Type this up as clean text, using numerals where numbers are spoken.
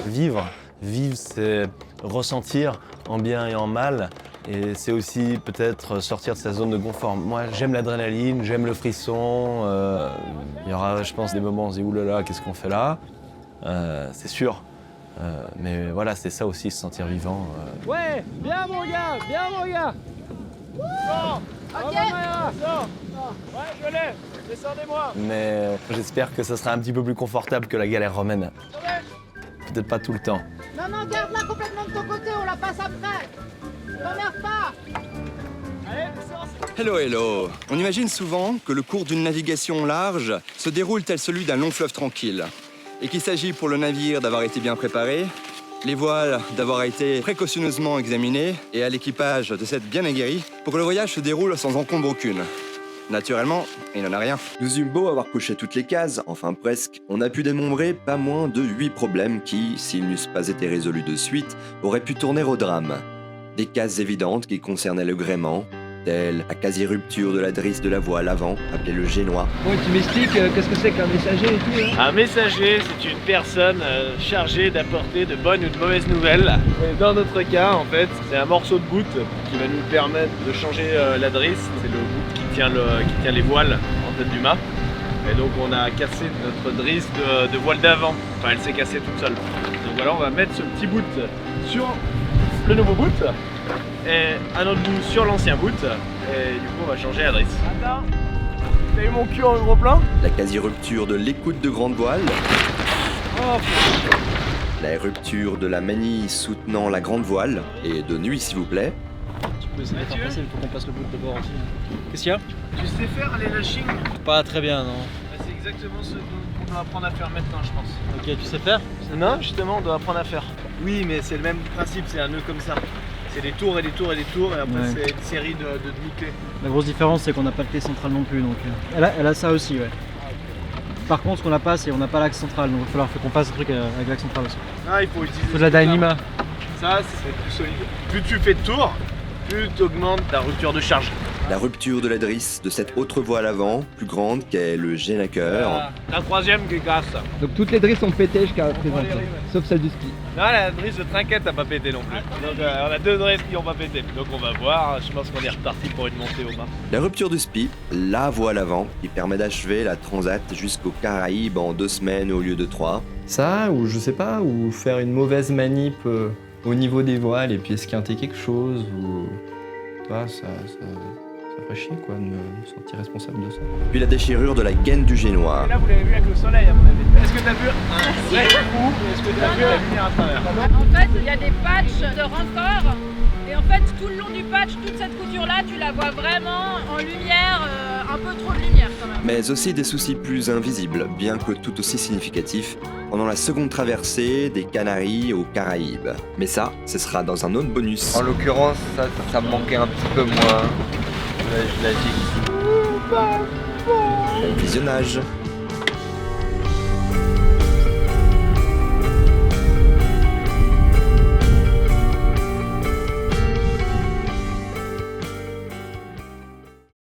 Vivre, c'est ressentir en bien et en mal. Et c'est aussi peut-être sortir de sa zone de confort. Moi, j'aime l'adrénaline, j'aime le frisson. Il y aura, je pense, des moments où on se dit « oulala, qu'est-ce qu'on fait là ?» C'est sûr. Mais voilà, c'est ça aussi, se sentir vivant. Ouais, bien mon gars, Sors. Ok. Sors. Ouais, je l'ai, descendez-moi. Mais j'espère que ça sera un petit peu plus confortable que la galère romaine. Peut-être pas tout le temps. Non, garde-la complètement de ton côté, on la passe après. T'emmerdes pas. Allez, descends. Hello. On imagine souvent que le cours d'une navigation large se déroule tel celui d'un long fleuve tranquille et qu'il s'agit pour le navire d'avoir été bien préparé, les voiles d'avoir été précautionneusement examinées et à l'équipage de s'être bien aguerri pour que le voyage se déroule sans encombre aucune. Naturellement, il n'en a rien. Nous eûmes beau avoir coché toutes les cases, enfin presque, on a pu dénombrer pas moins de 8 problèmes qui, s'ils n'eussent pas été résolus de suite, auraient pu tourner au drame. Des cases évidentes qui concernaient le gréement, telle la quasi-rupture de la drisse de la voile avant, appelée le génois. Bon, tu m'expliques qu'est-ce que c'est qu'un messager et tout hein. Un messager, c'est une personne chargée d'apporter de bonnes ou de mauvaises nouvelles. Et dans notre cas, en fait, c'est un morceau de bout qui va nous permettre de changer la drisse. C'est le bout qui tient les voiles en tête du mât. Et donc on a cassé notre drisse de voile d'avant. Enfin, elle s'est cassée toute seule. Donc voilà, on va mettre ce petit bout sur le nouveau bout et un autre bout sur l'ancien bout. Et du coup, on va changer la drisse. Attends, t'as eu mon cul en gros plan? La quasi-rupture de l'écoute de grande voile, Oh, la rupture de la manille soutenant la grande voile, et de nuit s'il vous plaît, Tu peux essayer de faire passer, il faut qu'on passe le bout de bord aussi. Qu'est-ce qu'il y a? Tu sais faire les lashings? Pas très bien, non. C'est exactement ce qu'on doit apprendre à faire maintenant, je pense. Ok, tu sais faire? Non, justement, on doit apprendre à faire. Oui, mais c'est le même principe, c'est un nœud comme ça. C'est des tours et des tours et des tours, et après Ouais. c'est une série de demi-clés. La grosse différence, c'est qu'on n'a pas de clé centrale non plus, donc elle a ça aussi, ouais. Par contre, ce qu'on n'a pas, c'est on n'a pas l'axe central, donc il va falloir qu'on passe un truc avec l'axe central aussi. Ah, il faut utiliser. Il faut de la Dyneema. Ça, c'est plus solide. Plus tu fais de tours, plus tu augmentes ta rupture de charge. la rupture de la drisse de cette autre voile avant, plus grande, qu'est le Génaker. La troisième qui casse. donc toutes les drisses ont pété jusqu'à présent, sauf celle du ski. Non, la drisse de trinquette n'a pas pété non plus. Donc on a deux drisses qui n'ont pas pété. Donc on va voir, je pense qu'on est reparti pour une montée au mât. La rupture du SPI, la voile avant, qui permet d'achever la transat jusqu'aux Caraïbes en 2 semaines au lieu de 3. Ça, ou je sais pas, ou faire une mauvaise manip au niveau des voiles et puis esquinter quelque chose, ou. Tu vois, ça ferait chier quoi, de me sentir responsable de ça. Puis la déchirure de la gaine du Génois. Et là, vous l'avez vu avec le soleil, à mon avis. Est-ce que t'as vu un vrai coup? Est-ce que t'as vu la lumière à travers? En fait, il y a des patchs de renfort. Et en fait, tout le long du patch, toute cette couture-là, tu la vois vraiment en lumière, un peu trop de lumière quand même. Mais aussi des soucis plus invisibles, bien que tout aussi significatifs, pendant la seconde traversée des Canaries aux Caraïbes. Mais ça, ce sera dans un autre bonus. En l'occurrence, ça me manquait un petit peu moins. Je la gicle. Bon visionnage.